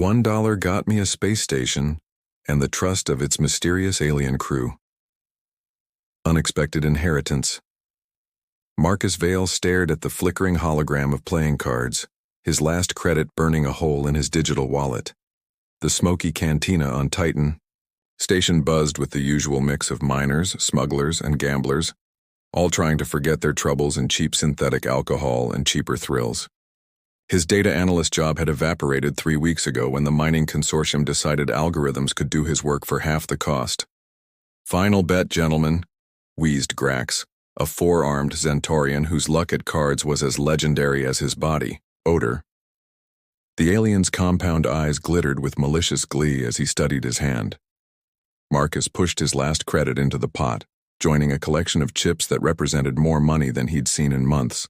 $1 got me a space station and the trust of its mysterious alien crew. Unexpected inheritance. Marcus Vale stared at the flickering hologram of playing cards, his last credit burning a hole in his digital wallet. The smoky cantina on Titan station buzzed with the usual mix of miners, smugglers, and gamblers, all trying to forget their troubles in cheap synthetic alcohol and cheaper thrills. His data analyst job had evaporated 3 weeks ago when the mining consortium decided algorithms could do his work for half the cost. "Final bet, gentlemen," wheezed Grax, a four-armed Zentaurian whose luck at cards was as legendary as his body, odor. The alien's compound eyes glittered with malicious glee as he studied his hand. Marcus pushed his last credit into the pot, joining a collection of chips that represented more money than he'd seen in months.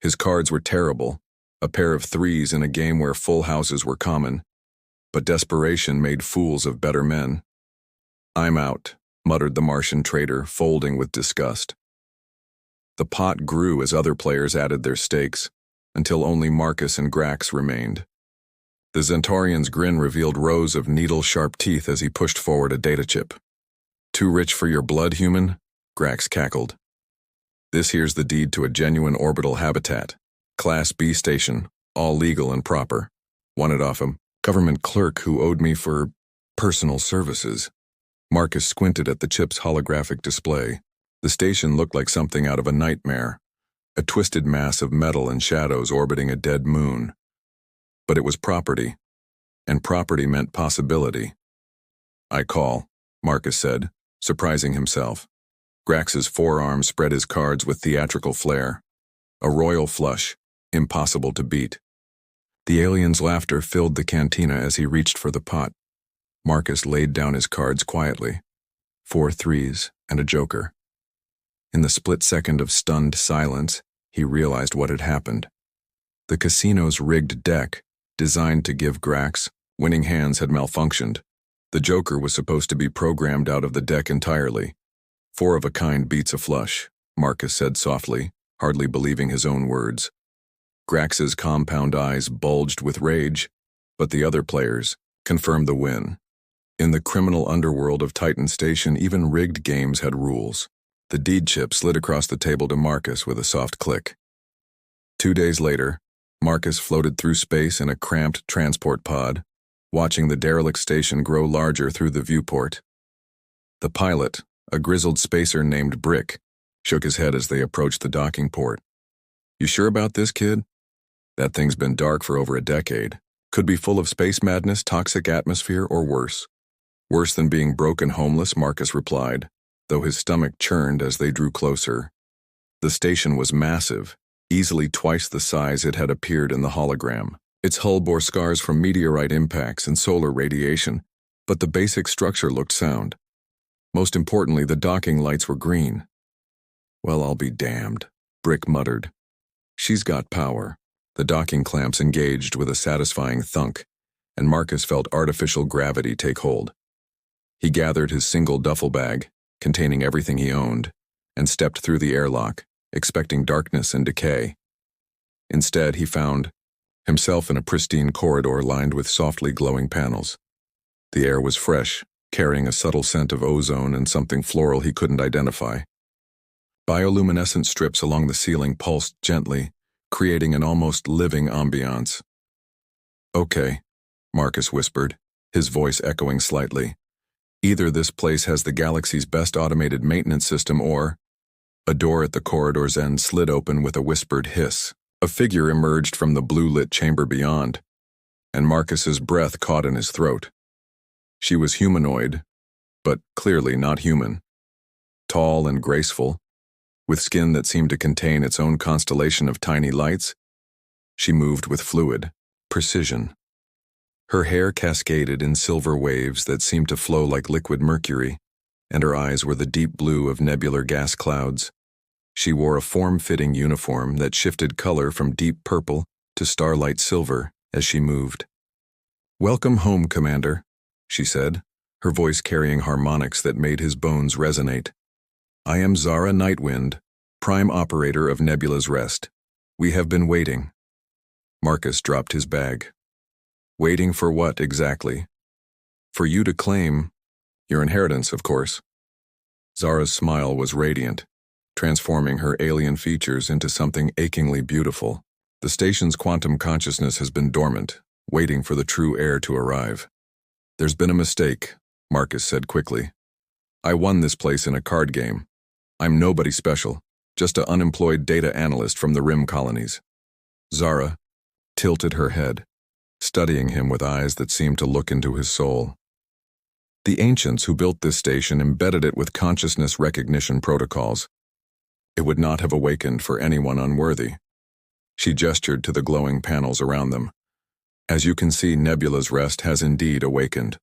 His cards were terrible, a pair of threes in a game where full houses were common, but desperation made fools of better men. "I'm out," muttered the Martian trader, folding with disgust. The pot grew as other players added their stakes, until only Marcus and Grax remained. The Zentaurian's grin revealed rows of needle-sharp teeth as he pushed forward a data chip. "Too rich for your blood, human?" Grax cackled. "This here's the deed to a genuine orbital habitat. Class B station, all legal and proper. Won it off a government clerk who owed me for personal services." Marcus squinted at the chip's holographic display. The station looked like something out of a nightmare, a twisted mass of metal and shadows orbiting a dead moon. But it was property, and property meant possibility. "I call," Marcus said, surprising himself. Grax's forearm spread his cards with theatrical flair. A royal flush, impossible to beat. The alien's laughter filled the cantina as he reached for the pot. Marcus laid down his cards quietly. 4 threes and a joker. In the split second of stunned silence, he realized what had happened. The casino's rigged deck, designed to give Grax winning hands, had malfunctioned. The joker was supposed to be programmed out of the deck entirely. 4 of a kind beats a flush, Marcus said softly, hardly believing his own words. Grax's compound eyes bulged with rage, but the other players confirmed the win. In the criminal underworld of Titan Station, even rigged games had rules. The deed chip slid across the table to Marcus with a soft click. 2 days later, Marcus floated through space in a cramped transport pod, watching the derelict station grow larger through the viewport. The pilot, a grizzled spacer named Brick, shook his head as they approached the docking port. "You sure about this, kid? That thing's been dark for over a decade. Could be full of space madness, toxic atmosphere, or worse." "Worse than being broke and homeless," Marcus replied, though his stomach churned as they drew closer. The station was massive, easily twice the size it had appeared in the hologram. Its hull bore scars from meteorite impacts and solar radiation, but the basic structure looked sound. Most importantly, the docking lights were green. "Well, I'll be damned," Brick muttered. "She's got power." The docking clamps engaged with a satisfying thunk, and Marcus felt artificial gravity take hold. He gathered his single duffel bag, containing everything he owned, and stepped through the airlock, expecting darkness and decay. Instead, he found himself in a pristine corridor lined with softly glowing panels. The air was fresh, carrying a subtle scent of ozone and something floral he couldn't identify. Bioluminescent strips along the ceiling pulsed gently, creating an almost living ambiance. "Okay," Marcus whispered, his voice echoing slightly. "Either this place has the galaxy's best automated maintenance system or—" A door at the corridor's end slid open with a whispered hiss. A figure emerged from the blue-lit chamber beyond, and Marcus's breath caught in his throat. She was humanoid, but clearly not human. Tall and graceful, with skin that seemed to contain its own constellation of tiny lights, she moved with fluid precision. Her hair cascaded in silver waves that seemed to flow like liquid mercury, and her eyes were the deep blue of nebular gas clouds. She wore a form-fitting uniform that shifted color from deep purple to starlight silver as she moved. "Welcome home, Commander," she said, her voice carrying harmonics that made his bones resonate. "I am Zara Nightwind, prime operator of Nebula's Rest. We have been waiting." Marcus dropped his bag. Waiting for what, exactly? For you to claim your inheritance, of course. Zara's smile was radiant, transforming her alien features into something achingly beautiful. The station's quantum consciousness has been dormant, waiting for the true heir to arrive. There's been a mistake, Marcus said quickly. I won this place in a card game. I'm nobody special, just an unemployed data analyst from the Rim colonies. Zara tilted her head, studying him with eyes that seemed to look into his soul. The ancients who built this station embedded it with consciousness recognition protocols. It would not have awakened for anyone unworthy. She gestured to the glowing panels around them. As you can see, Nebula's rest has indeed awakened.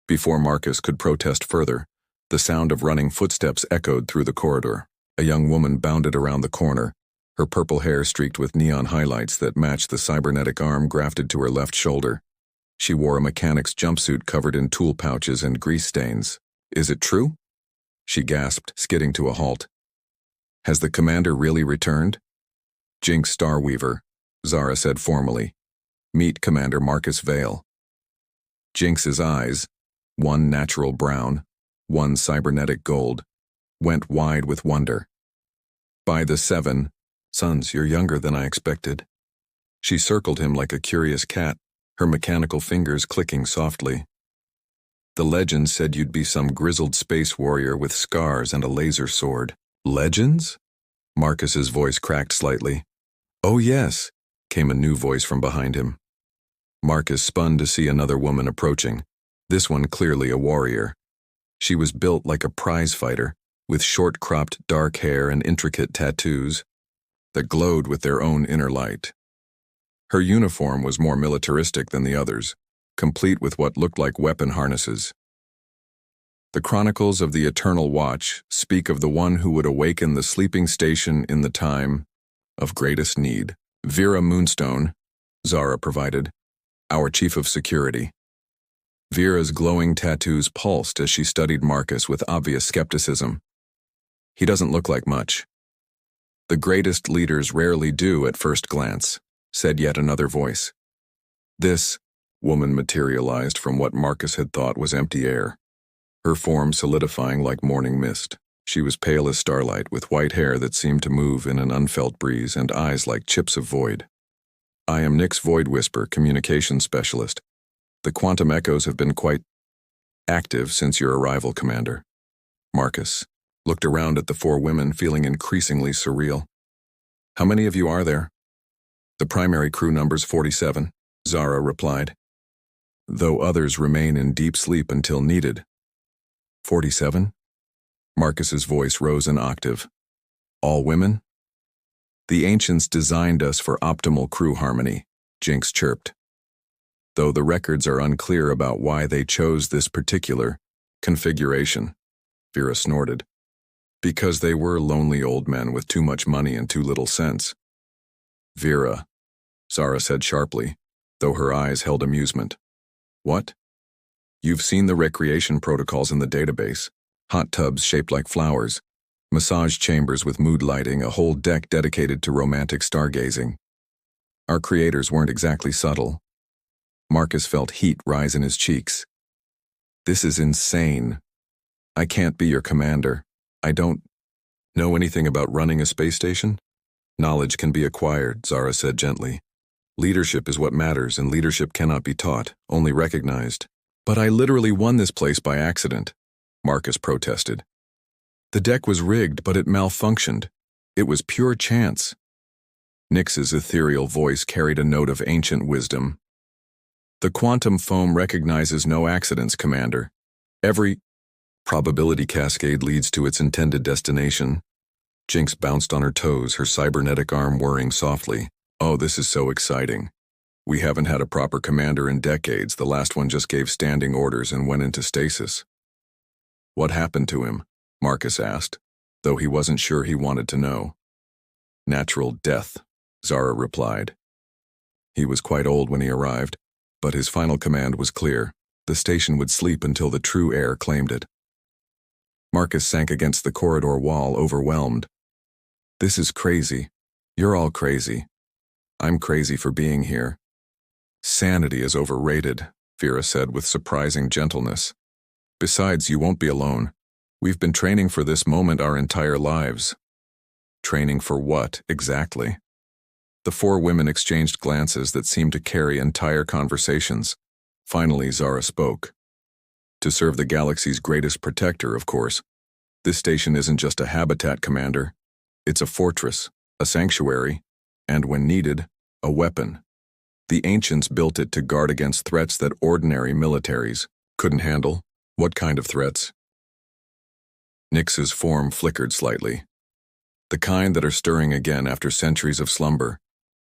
Before Marcus could protest further, the sound of running footsteps echoed through the corridor. A young woman bounded around the corner, her purple hair streaked with neon highlights that matched the cybernetic arm grafted to her left shoulder. She wore a mechanic's jumpsuit covered in tool pouches and grease stains. Is it true? She gasped, skidding to a halt. Has the commander really returned? Jinx Starweaver, Zara said formally. Meet Commander Marcus Vale. Jinx's eyes, one natural brown, one cybernetic gold, went wide with wonder. By the 7 sons, you're younger than I expected. She circled him like a curious cat, her mechanical fingers clicking softly. The legends said you'd be some grizzled space warrior with scars and a laser sword. Legends? Marcus's voice cracked slightly. Oh yes, came a new voice from behind him. Marcus spun to see another woman approaching, this one clearly a warrior. She was built like a prize fighter, with short-cropped dark hair and intricate tattoos that glowed with their own inner light. Her uniform was more militaristic than the others, complete with what looked like weapon harnesses. The chronicles of the Eternal Watch speak of the one who would awaken the sleeping station in the time of greatest need. Vera Moonstone, Zara provided, our chief of security. Vera's glowing tattoos pulsed as she studied Marcus with obvious skepticism. He doesn't look like much. The greatest leaders rarely do at first glance, said yet another voice. This woman materialized from what Marcus had thought was empty air, her form solidifying like morning mist. She was pale as starlight, with white hair that seemed to move in an unfelt breeze and eyes like chips of void. I am Nyx Void Whisper, communications specialist. The quantum echoes have been quite active since your arrival, Commander. Marcus looked around at the 4 women, feeling increasingly surreal. How many of you are there? The primary crew number's 47, Zara replied, though others remain in deep sleep until needed. 47? Marcus's voice rose an octave. All women? The ancients designed us for optimal crew harmony, Jinx chirped. Though the records are unclear about why they chose this particular configuration, Vera snorted. Because they were lonely old men with too much money and too little sense. Vera, Zara said sharply, though her eyes held amusement. What? You've seen the recreation protocols in the database. Hot tubs shaped like flowers, massage chambers with mood lighting, a whole deck dedicated to romantic stargazing. Our creators weren't exactly subtle. Marcus felt heat rise in his cheeks. This is insane. I can't be your commander. I don't know anything about running a space station. Knowledge can be acquired, Zara said gently. Leadership is what matters, and leadership cannot be taught, only recognized. But I literally won this place by accident, Marcus protested. The deck was rigged, but it malfunctioned. It was pure chance. Nyx's ethereal voice carried a note of ancient wisdom. The quantum foam recognizes no accidents, Commander. Every probability cascade leads to its intended destination. Jinx bounced on her toes, her cybernetic arm whirring softly. Oh, this is so exciting. We haven't had a proper commander in decades. The last one just gave standing orders and went into stasis. What happened to him? Marcus asked, though he wasn't sure he wanted to know. Natural death, Zara replied. He was quite old when he arrived, but his final command was clear. The station would sleep until the true heir claimed it. Marcus sank against the corridor wall, overwhelmed. This is crazy. You're all crazy. I'm crazy for being here. Sanity is overrated, Vera said with surprising gentleness. Besides, you won't be alone. We've been training for this moment our entire lives. Training for what, exactly? The four women exchanged glances that seemed to carry entire conversations. Finally, Zara spoke. To serve the galaxy's greatest protector, of course. This station isn't just a habitat, Commander. It's a fortress, a sanctuary, and when needed, a weapon. The ancients built it to guard against threats that ordinary militaries couldn't handle. What kind of threats? Nyx's form flickered slightly. The kind that are stirring again after centuries of slumber.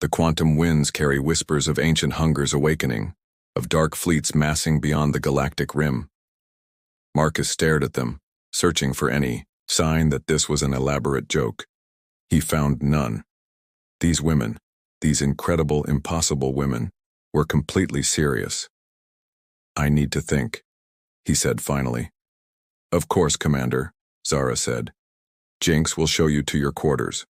The quantum winds carry whispers of ancient hungers awakening, of dark fleets massing beyond the galactic rim. Marcus stared at them, searching for any sign that this was an elaborate joke. He found none. These women, these incredible, impossible women, were completely serious. I need to think, he said finally. Of course, Commander, Zara said. Jinx will show you to your quarters.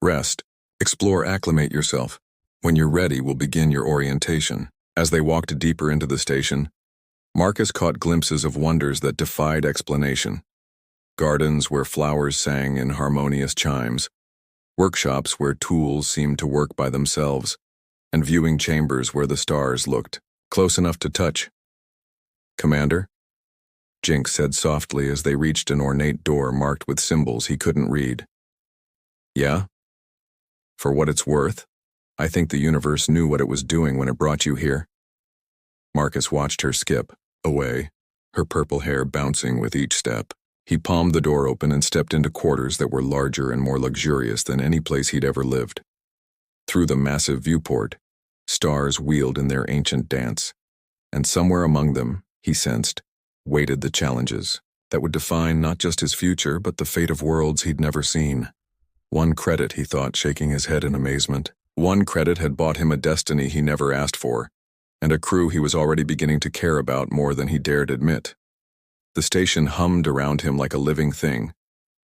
Rest, explore, acclimate yourself. When you're ready, we'll begin your orientation. As they walked deeper into the station, Marcus caught glimpses of wonders that defied explanation. Gardens where flowers sang in harmonious chimes, workshops where tools seemed to work by themselves, and viewing chambers where the stars looked close enough to touch. Commander? Jinx said softly as they reached an ornate door marked with symbols he couldn't read. Yeah? For what it's worth, I think the universe knew what it was doing when it brought you here. Marcus watched her skip away, her purple hair bouncing with each step. He palmed the door open and stepped into quarters that were larger and more luxurious than any place he'd ever lived. Through the massive viewport, stars wheeled in their ancient dance, and somewhere among them, he sensed, waited the challenges that would define not just his future but the fate of worlds he'd never seen. One credit, he thought, shaking his head in amazement. One credit had bought him a destiny he never asked for, and a crew he was already beginning to care about more than he dared admit. The station hummed around him like a living thing,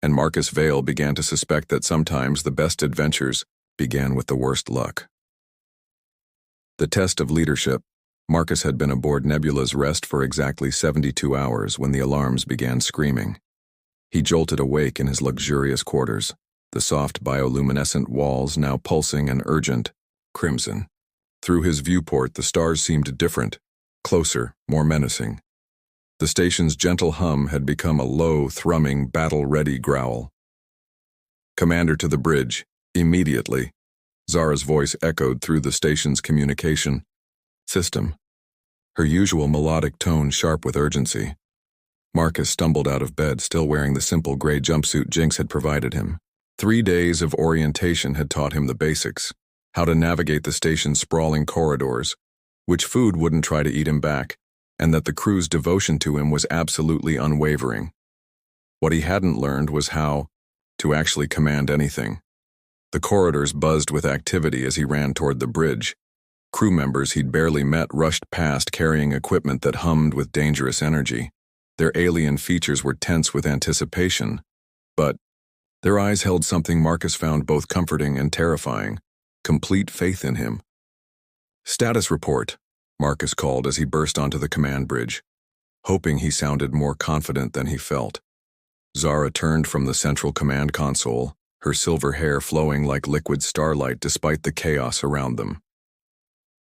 and Marcus Vale began to suspect that sometimes the best adventures began with the worst luck. The test of leadership. Marcus had been aboard Nebula's Rest for exactly 72 hours when the alarms began screaming. He jolted awake in his luxurious quarters, the soft bioluminescent walls now pulsing an urgent crimson. Through his viewport, the stars seemed different, closer, more menacing. The station's gentle hum had become a low, thrumming, battle-ready growl. Commander to the bridge, immediately. Zara's voice echoed through the station's communication system, her usual melodic tone sharp with urgency. Marcus stumbled out of bed, still wearing the simple gray jumpsuit Jinx had provided him. 3 days of orientation had taught him the basics, how to navigate the station's sprawling corridors, which food wouldn't try to eat him back, and that the crew's devotion to him was absolutely unwavering. What he hadn't learned was how to actually command anything. The corridors buzzed with activity as he ran toward the bridge. Crew members he'd barely met rushed past carrying equipment that hummed with dangerous energy. Their alien features were tense with anticipation, but their eyes held something Marcus found both comforting and terrifying: complete faith in him. Status report, Marcus called as he burst onto the command bridge, hoping he sounded more confident than he felt. Zara turned from the central command console, her silver hair flowing like liquid starlight despite the chaos around them.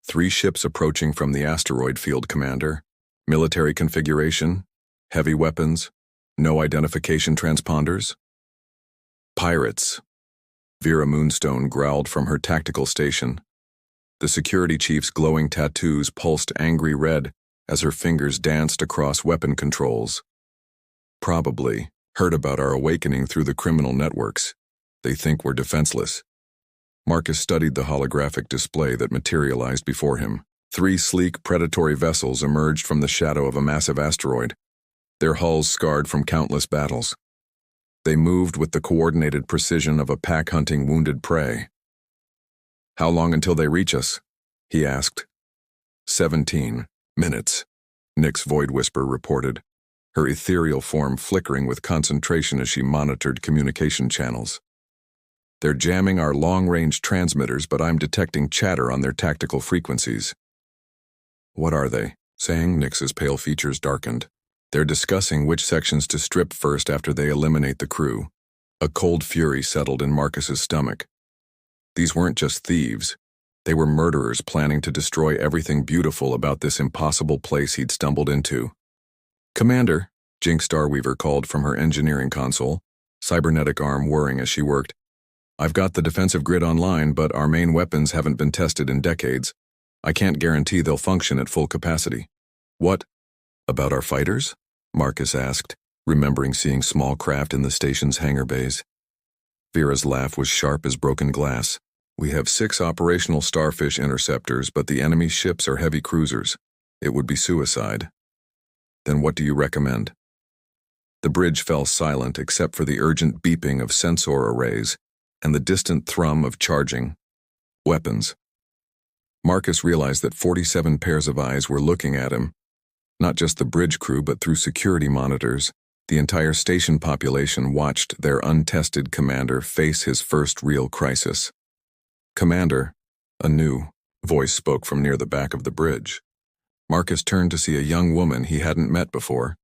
3 ships approaching from the asteroid field, Commander. Military configuration, heavy weapons, no identification transponders. Pirates. Vera Moonstone growled from her tactical station. The security chief's glowing tattoos pulsed angry red as her fingers danced across weapon controls. Probably heard about our awakening through the criminal networks. They think we're defenseless. Marcus studied the holographic display that materialized before him. 3 sleek, predatory vessels emerged from the shadow of a massive asteroid, their hulls scarred from countless battles. They moved with the coordinated precision of a pack hunting wounded prey. How long until they reach us? He asked. 17 minutes, Nyx's void whisper reported, her ethereal form flickering with concentration as she monitored communication channels. They're jamming our long-range transmitters, but I'm detecting chatter on their tactical frequencies. What are they saying? Nix's pale features darkened. They're discussing which sections to strip first after they eliminate the crew. A cold fury settled in Marcus's stomach. These weren't just thieves. They were murderers planning to destroy everything beautiful about this impossible place he'd stumbled into. "Commander," Jinx Starweaver called from her engineering console, cybernetic arm whirring as she worked. "I've got the defensive grid online, but our main weapons haven't been tested in decades. I can't guarantee they'll function at full capacity." "What about our fighters?" Marcus asked, remembering seeing small craft in the station's hangar bays. Vera's laugh was sharp as broken glass. "We have 6 operational Starfish interceptors, but the enemy ships are heavy cruisers. It would be suicide." "Then what do you recommend?" The bridge fell silent except for the urgent beeping of sensor arrays and the distant thrum of charging weapons. Marcus realized that 47 pairs of eyes were looking at him. Not just the bridge crew, but through security monitors. The entire station population watched their untested commander face his first real crisis. "Commander," a new voice spoke from near the back of the bridge. Marcus turned to see a young woman he hadn't met before,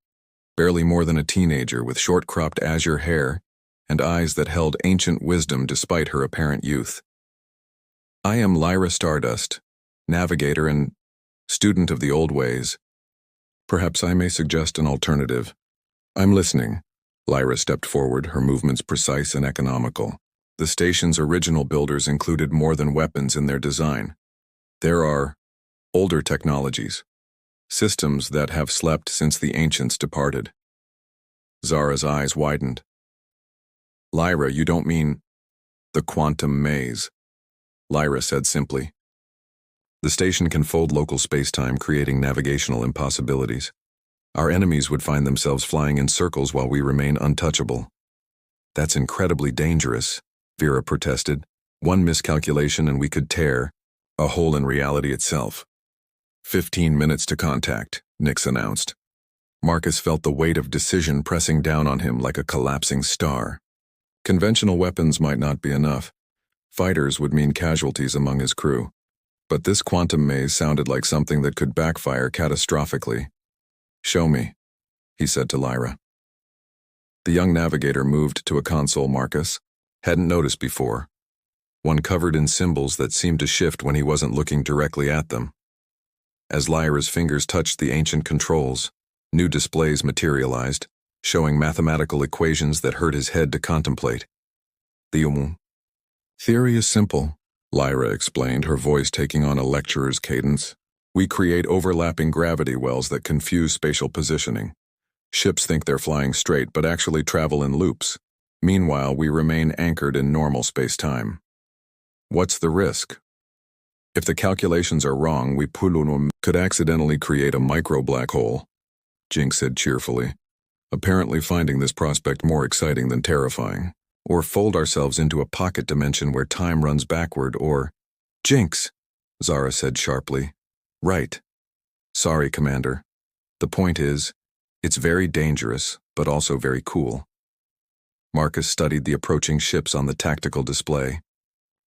barely more than a teenager with short-cropped azure hair and eyes that held ancient wisdom despite her apparent youth. "I am Lyra Stardust, navigator and student of the old ways. Perhaps I may suggest an alternative." "I'm listening." Lyra stepped forward, her movements precise and economical. The station's original builders included more than weapons in their design. There are older technologies, systems that have slept since the ancients departed. Zara's eyes widened. "Lyra, you don't mean the quantum maze?" Lyra said simply. "The station can fold local space-time, creating navigational impossibilities. Our enemies would find themselves flying in circles while we remain untouchable." "That's incredibly dangerous," Vera protested. "One miscalculation and we could tear a hole in reality itself." 15 minutes to contact, Nix announced. Marcus felt the weight of decision pressing down on him like a collapsing star. Conventional weapons might not be enough. Fighters would mean casualties among his crew. But this quantum maze sounded like something that could backfire catastrophically. "Show me," he said to Lyra. The young navigator moved to a console Marcus hadn't noticed before, one covered in symbols that seemed to shift when he wasn't looking directly at them. As Lyra's fingers touched the ancient controls, new displays materialized, showing mathematical equations that hurt his head to contemplate. "The theory is simple," Lyra explained, her voice taking on a lecturer's cadence. "We create overlapping gravity wells that confuse spatial positioning. Ships think they're flying straight but actually travel in loops. Meanwhile, we remain anchored in normal space-time. What's the risk? If the calculations are wrong, we could accidentally create a micro-black hole," Jinx said cheerfully, apparently finding this prospect more exciting than terrifying. "Or fold ourselves into a pocket dimension where time runs backward, or—" "Jinx," Zara said sharply. "Right. Sorry, Commander. The point is, it's very dangerous, but also very cool." Marcus studied the approaching ships on the tactical display.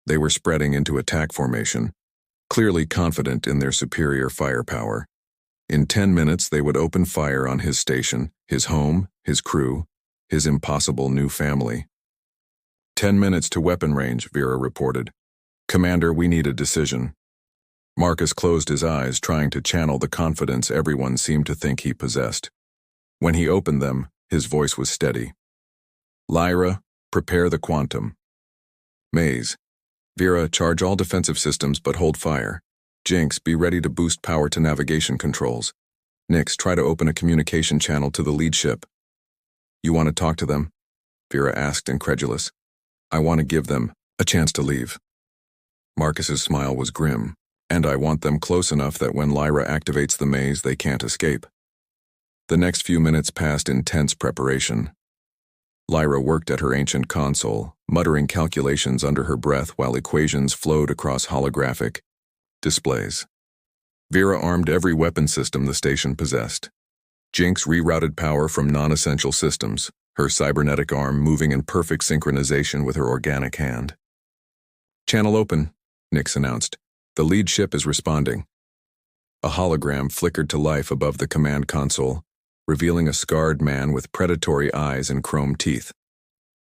They were spreading into attack formation, clearly confident in their superior firepower. In 10 minutes, they would open fire on his station, his home, his crew, his impossible new family. 10 minutes to weapon range, Vera reported. "Commander, we need a decision." Marcus closed his eyes, trying to channel the confidence everyone seemed to think he possessed. When he opened them, his voice was steady. "Lyra, prepare the quantum. Maze. Vera, charge all defensive systems but hold fire. Jinx, be ready to boost power to navigation controls. Nix, try to open a communication channel to the lead ship." "You want to talk to them?" Vera asked, incredulous. "I want to give them a chance to leave." Marcus's smile was grim. "And I want them close enough that when Lyra activates the maze, they can't escape." The next few minutes passed in tense preparation. Lyra worked at her ancient console, muttering calculations under her breath while equations flowed across holographic displays. Vera armed every weapon system the station possessed. Jinx rerouted power from non-essential systems, her cybernetic arm moving in perfect synchronization with her organic hand. "Channel open," Nix announced. "The lead ship is responding." A hologram flickered to life above the command console, revealing a scarred man with predatory eyes and chrome teeth.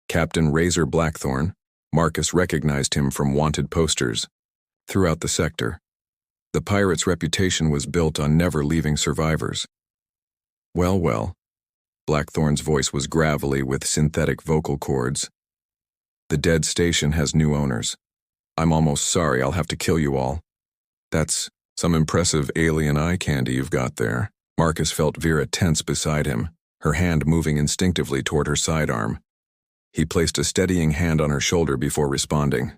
Captain Razor Blackthorn, Marcus recognized him from wanted posters throughout the sector. The pirate's reputation was built on never leaving survivors. Well, well. Blackthorn's voice was gravelly with synthetic vocal cords. The dead station has new owners. I'm almost sorry I'll have to kill you all. That's some impressive alien eye candy you've got there. Marcus felt Vera tense beside him, her hand moving instinctively toward her sidearm. He placed a steadying hand on her shoulder before responding.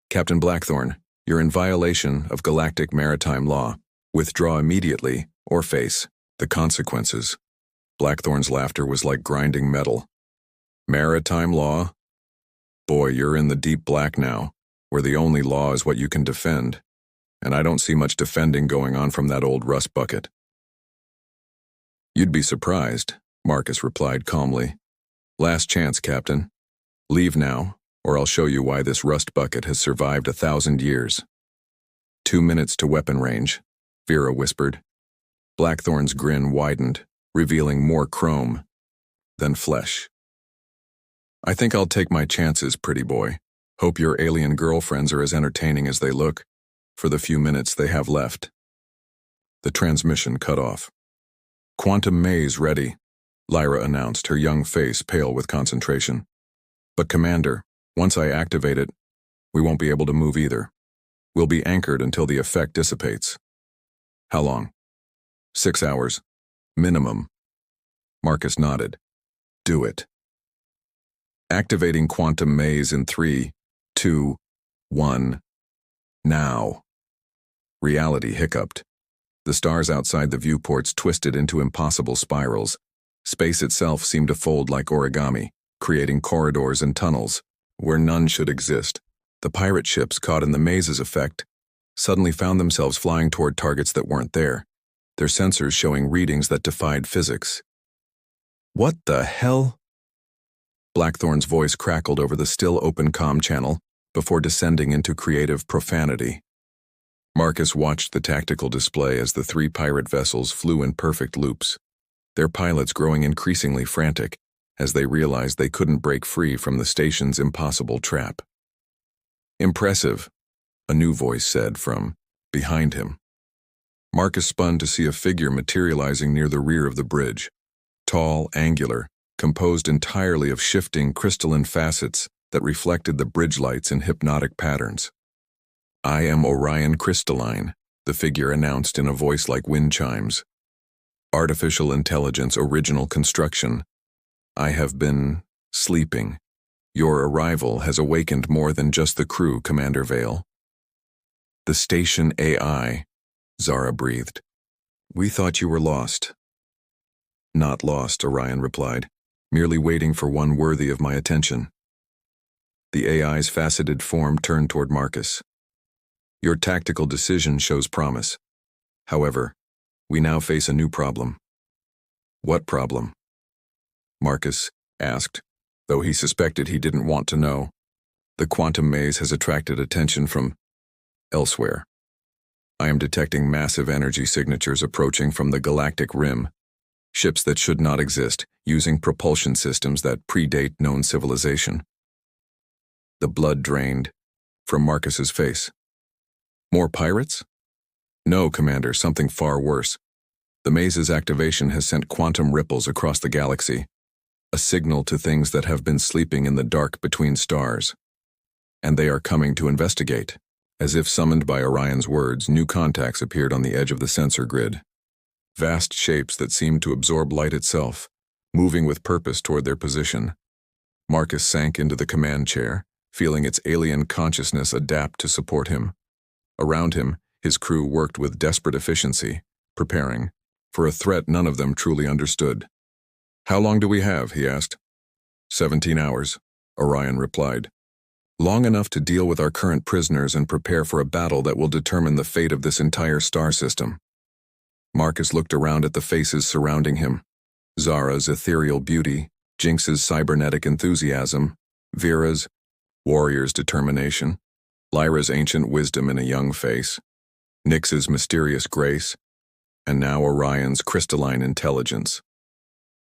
Captain Blackthorn, you're in violation of Galactic maritime law. Withdraw immediately, or face the consequences. Blackthorn's laughter was like grinding metal. Maritime law? Boy, you're in the deep black now, where the only law is what you can defend. And I don't see much defending going on from that old rust bucket. You'd be surprised, Marcus replied calmly. Last chance, Captain. Leave now, or I'll show you why this rust bucket has survived 1,000 years. 2 minutes to weapon range, Vera whispered. Blackthorn's grin widened, revealing more chrome than flesh. I think I'll take my chances, pretty boy. Hope your alien girlfriends are as entertaining as they look, for the few minutes they have left. The transmission cut off. Quantum maze ready, Lyra announced, her young face pale with concentration. But Commander, once I activate it, we won't be able to move either. We'll be anchored until the effect dissipates. How long? 6 hours. Minimum. Marcus nodded. Do it. Activating quantum maze in 3, 2, 1. Now. Reality hiccuped. The stars outside the viewports twisted into impossible spirals. Space itself seemed to fold like origami, creating corridors and tunnels where none should exist. The pirate ships, caught in the maze's effect, suddenly found themselves flying toward targets that weren't there, their sensors showing readings that defied physics. What the hell? Blackthorn's voice crackled over the still open comm channel before descending into creative profanity. Marcus watched the tactical display as the 3 pirate vessels flew in perfect loops, their pilots growing increasingly frantic as they realized they couldn't break free from the station's impossible trap. Impressive, a new voice said from behind him. Marcus spun to see a figure materializing near the rear of the bridge. Tall, angular, composed entirely of shifting crystalline facets that reflected the bridge lights in hypnotic patterns. I am Orion Crystalline, the figure announced in a voice like wind chimes. Artificial intelligence original construction. I have been sleeping. Your arrival has awakened more than just the crew, Commander Vale. The station AI, Zara breathed. We thought you were lost. Not lost, Orion replied, merely waiting for one worthy of my attention. The AI's faceted form turned toward Marcus. Your tactical decision shows promise. However, we now face a new problem. What problem? Marcus asked, though he suspected he didn't want to know. The quantum maze has attracted attention from elsewhere. I am detecting massive energy signatures approaching from the galactic rim. Ships that should not exist, using propulsion systems that predate known civilization. The blood drained from Marcus's face. More pirates? No, Commander, something far worse. The maze's activation has sent quantum ripples across the galaxy, a signal to things that have been sleeping in the dark between stars. And they are coming to investigate. As if summoned by Orion's words, new contacts appeared on the edge of the sensor grid. Vast shapes that seemed to absorb light itself, moving with purpose toward their position. Marcus sank into the command chair, feeling its alien consciousness adapt to support him. Around him, his crew worked with desperate efficiency, preparing for a threat none of them truly understood. How long do we have? He asked. 17 hours, Orion replied. Long enough to deal with our current prisoners and prepare for a battle that will determine the fate of this entire star system. Marcus looked around at the faces surrounding him. Zara's ethereal beauty, Jinx's cybernetic enthusiasm, Vera's warrior's determination, Lyra's ancient wisdom in a young face. Nyx's mysterious grace, and now Orion's crystalline intelligence.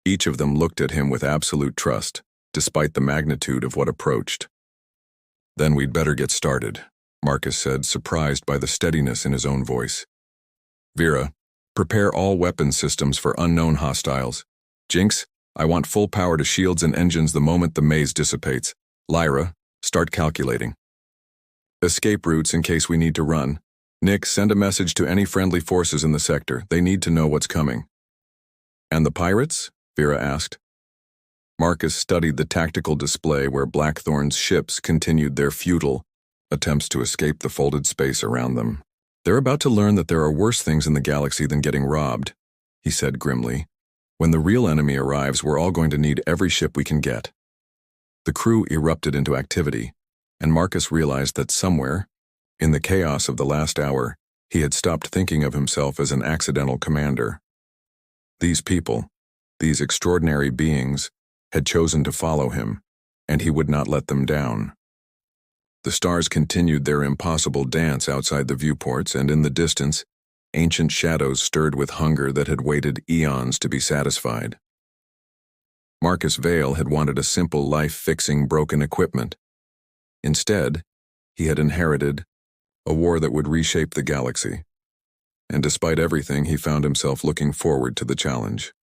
Each of them looked at him with absolute trust, despite the magnitude of what approached. "Then we'd better get started," Marcus said, surprised by the steadiness in his own voice. "Vera, prepare all weapon systems for unknown hostiles. Jinx, I want full power to shields and engines the moment the maze dissipates. Lyra, start calculating. Escape routes in case we need to run. Nyx, send a message to any friendly forces in the sector. They need to know what's coming." "And the pirates?" Vera asked. Marcus studied the tactical display where Blackthorn's ships continued their futile attempts to escape the folded space around them. "They're about to learn that there are worse things in the galaxy than getting robbed," he said grimly. "When the real enemy arrives, we're all going to need every ship we can get." The crew erupted into activity, and Marcus realized that somewhere, in the chaos of the last hour, he had stopped thinking of himself as an accidental commander. These people, these extraordinary beings, had chosen to follow him, and he would not let them down. The stars continued their impossible dance outside the viewports, and in the distance, ancient shadows stirred with hunger that had waited eons to be satisfied. Marcus Vale had wanted a simple life fixing broken equipment. Instead, he had inherited a war that would reshape the galaxy. And despite everything, he found himself looking forward to the challenge.